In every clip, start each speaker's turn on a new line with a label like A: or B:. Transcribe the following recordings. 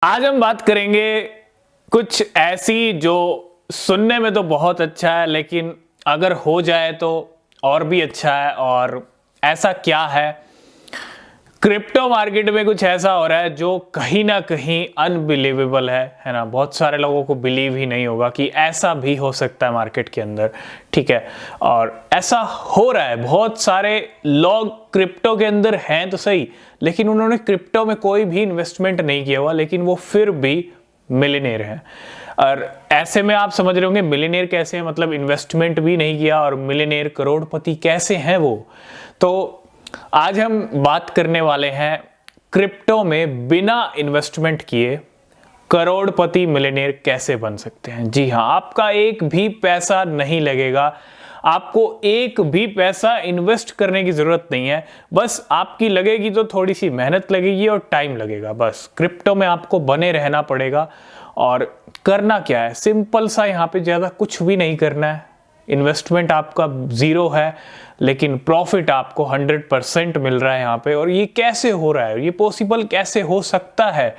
A: आज हम बात करेंगे कुछ ऐसी जो सुनने में तो बहुत अच्छा है, लेकिन अगर हो जाए तो और भी अच्छा है। और ऐसा क्या है? क्रिप्टो मार्केट में कुछ ऐसा हो रहा है जो कहीं ना कहीं अनबिलीवेबल है ना। बहुत सारे लोगों को बिलीव ही नहीं होगा कि ऐसा भी हो सकता है मार्केट के अंदर, ठीक है। और ऐसा हो रहा है, बहुत सारे लोग क्रिप्टो के अंदर हैं तो सही, लेकिन उन्होंने क्रिप्टो में कोई भी इन्वेस्टमेंट नहीं किया हुआ, लेकिन वो फिर भी मिलियनेयर हैं। और ऐसे में आप समझ रहे होंगे मिलियनेयर कैसे हैं, मतलब इन्वेस्टमेंट भी नहीं किया और मिलियनेयर करोड़पति कैसे हैं वो। तो आज हम बात करने वाले हैं क्रिप्टो में बिना इन्वेस्टमेंट किए करोड़पति मिलियनेयर कैसे बन सकते हैं। जी हाँ, आपका एक भी पैसा नहीं लगेगा, आपको एक भी पैसा इन्वेस्ट करने की जरूरत नहीं है। बस आपकी लगेगी तो थोड़ी सी मेहनत लगेगी और टाइम लगेगा। बस क्रिप्टो में आपको बने रहना पड़ेगा। और करना क्या है, सिंपल सा, यहाँ पे ज्यादा कुछ भी नहीं करना है। इन्वेस्टमेंट आपका जीरो है, लेकिन प्रॉफिट आपको 100% मिल रहा है यहाँ पे। और ये कैसे हो रहा है, ये पॉसिबल कैसे हो सकता है?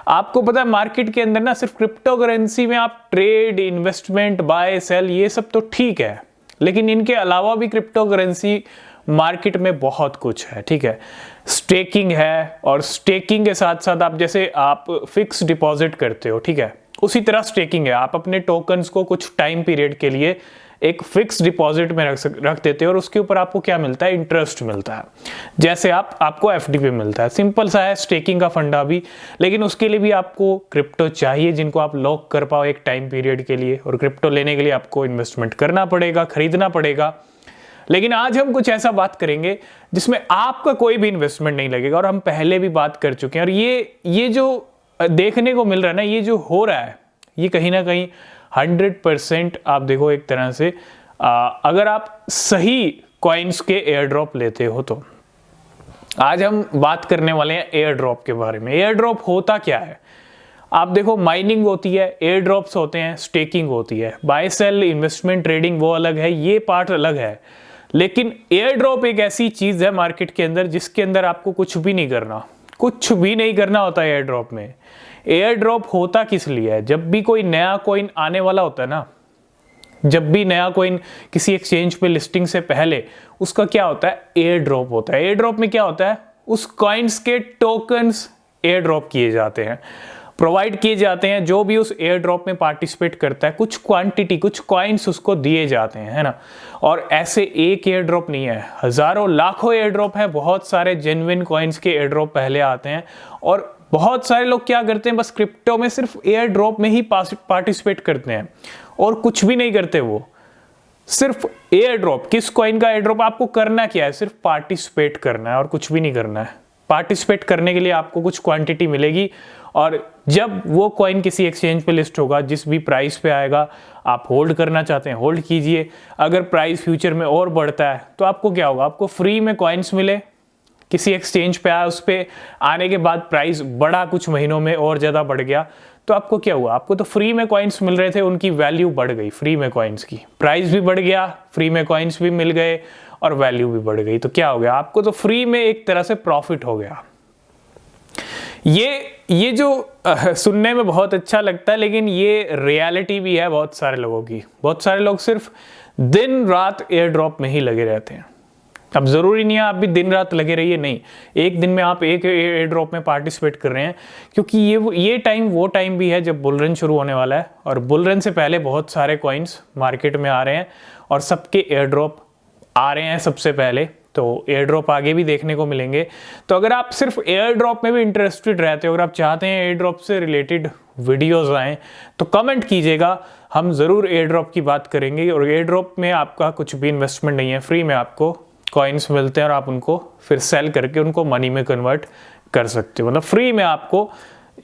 A: आपको पता है मार्केट के अंदर ना सिर्फ क्रिप्टो करेंसी में आप ट्रेड, इन्वेस्टमेंट, बाय सेल, ये सब तो ठीक है, लेकिन इनके अलावा भी क्रिप्टो करेंसी मार्केट में बहुत कुछ है, ठीक है। स्टेकिंग है, और स्टेकिंग के साथ साथ आप जैसे आप फिक्स डिपॉजिट करते हो, ठीक है, उसी तरह स्टेकिंग है। आप अपने टोकन्स को कुछ टाइम पीरियड के लिए एक फिक्स डिपॉजिट में रख देते हो और उसके ऊपर आपको क्या मिलता है, इंटरेस्ट मिलता है, जैसे आपको एफडी पे मिलता है। सिंपल सा है स्टेकिंग का फंडा भी, लेकिन उसके लिए भी आपको क्रिप्टो चाहिए जिनको आप लॉक कर पाओ एक टाइम पीरियड के लिए। और क्रिप्टो लेने के लिए आपको इन्वेस्टमेंट करना पड़ेगा, खरीदना पड़ेगा। लेकिन आज हम कुछ ऐसा बात करेंगे जिसमें आपका कोई भी इन्वेस्टमेंट नहीं लगेगा। और हम पहले भी बात कर चुके हैं, और ये जो देखने को मिल रहा है ना, ये जो हो रहा है, ये कहीं ना कहीं 100% आप देखो एक तरह से अगर आप सही कॉइन्स के एयर ड्रॉप लेते हो तो। आज हम बात करने वाले हैं एयर ड्रॉप के बारे में। एयर ड्रॉप होता क्या है? आप देखो, माइनिंग होती है, एयर ड्रॉप्स होते हैं, स्टेकिंग होती है, बाय सेल, इन्वेस्टमेंट, ट्रेडिंग वो अलग है, ये पार्ट अलग है। लेकिन एयर ड्रॉप एक ऐसी चीज है मार्केट के अंदर जिसके अंदर आपको कुछ भी नहीं करना, कुछ भी नहीं करना होता है एयर ड्रॉप में। एयर ड्रॉप होता किस लिए है? जब भी कोई नया कॉइन आने वाला होता है ना, जब भी नया कॉइन किसी एक्सचेंज पे लिस्टिंग से पहले, उसका क्या होता है, एयर ड्रॉप होता है। एयर ड्रॉप में क्या होता है, उस कॉइन्स के टोकन्स एयर ड्रॉप किए जाते हैं, प्रोवाइड किए जाते हैं। जो भी उस एयर ड्रॉप में पार्टिसिपेट करता है, कुछ क्वांटिटी, कुछ कॉइन्स उसको दिए जाते हैं, है ना। और ऐसे एक एयर ड्रॉप नहीं है, हजारों लाखों एयर ड्रॉप है। बहुत सारे जेन्युइन कॉइन्स के एयर ड्रॉप पहले आते हैं। और बहुत सारे लोग क्या करते हैं, बस क्रिप्टो में सिर्फ एयर ड्रॉप में ही पार्टिसिपेट करते हैं और कुछ भी नहीं करते। वो सिर्फ एयर ड्रॉप, किस कॉइन का एयर ड्रॉप, आपको करना क्या है, सिर्फ पार्टिसिपेट करना है और कुछ भी नहीं करना है। पार्टिसिपेट करने के लिए आपको कुछ क्वांटिटी मिलेगी, और जब वो कॉइन किसी एक्सचेंज पे लिस्ट होगा, जिस भी प्राइस पे आएगा, आप होल्ड करना चाहते हैं होल्ड कीजिए। अगर प्राइस फ्यूचर में और बढ़ता है तो आपको क्या होगा, आपको फ्री में कॉइन्स मिले, किसी एक्सचेंज पे आया, उस पे आने के बाद प्राइस बढ़ा, कुछ महीनों में और ज़्यादा बढ़ गया, तो आपको क्या हुआ, आपको तो फ्री में कॉइन्स मिल रहे थे, उनकी वैल्यू बढ़ गई। फ्री में कॉइन्स की प्राइस भी बढ़ गया, फ्री में कॉइन्स भी मिल गए और वैल्यू भी बढ़ गई। तो क्या हो गया, आपको तो फ्री में एक तरह से प्रॉफिट हो गया। ये जो सुनने में बहुत अच्छा लगता है, लेकिन ये रियलिटी भी है बहुत सारे लोगों की। बहुत सारे लोग सिर्फ दिन रात एयर ड्रॉप में ही लगे रहते हैं। अब जरूरी नहीं है आप भी दिन रात लगे रहिए, नहीं, एक दिन में आप एक एयर ड्रॉप में पार्टिसिपेट कर रहे हैं, क्योंकि ये टाइम वो टाइम भी है जब बुल रन शुरू होने वाला है। और बुल रन से पहले बहुत सारे कॉइन्स मार्केट में आ रहे हैं और सबके एयर ड्रॉप आ रहे हैं सबसे पहले। तो एयर ड्रॉप आगे भी देखने को मिलेंगे। तो अगर आप सिर्फ एयर ड्रॉप में भी इंटरेस्टेड रहते हो, अगर आप चाहते हैं एयर ड्रॉप से रिलेटेड वीडियोस आएँ, तो कमेंट कीजिएगा, हम ज़रूर एयर ड्रॉप की बात करेंगे। और एयर ड्रॉप में आपका कुछ भी इन्वेस्टमेंट नहीं है, फ्री में आपको कॉइन्स मिलते हैं और आप उनको फिर सेल करके उनको मनी में कन्वर्ट कर सकते हो। मतलब फ्री में आपको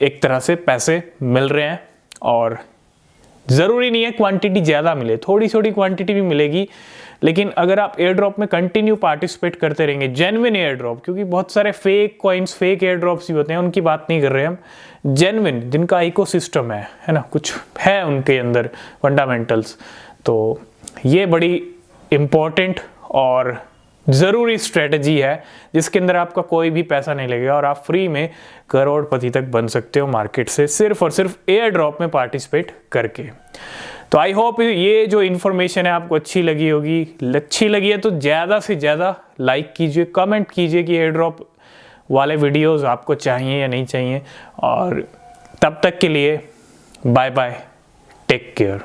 A: एक तरह से पैसे मिल रहे हैं। और ज़रूरी नहीं है क्वांटिटी ज़्यादा मिले, थोड़ी थोड़ी क्वांटिटी भी मिलेगी, लेकिन अगर आप एयर ड्रॉप में कंटिन्यू पार्टिसिपेट करते रहेंगे, जेन्युइन एयर ड्रॉप, क्योंकि बहुत सारे fake coins, fake air drops भी होते हैं, उनकी बात नहीं कर रहे हम, जेन्युइन जिनका इकोसिस्टम है ना, कुछ है उनके अंदर फंडामेंटल्स। तो ये बड़ी इम्पोर्टेंट और ज़रूरी स्ट्रेटजी है जिसके अंदर आपका कोई भी पैसा नहीं लगेगा और आप फ्री में करोड़पति तक बन सकते हो मार्केट से, सिर्फ और सिर्फ एयर ड्रॉप में पार्टिसिपेट करके। तो आई होप ये जो इन्फॉर्मेशन है आपको अच्छी लगी होगी। अच्छी लगी है तो ज़्यादा से ज़्यादा लाइक कीजिए, कमेंट कीजिए कि एयर ड्रॉप वाले वीडियोस आपको चाहिए या नहीं चाहिए। और तब तक के लिए बाय बाय, टेक केयर।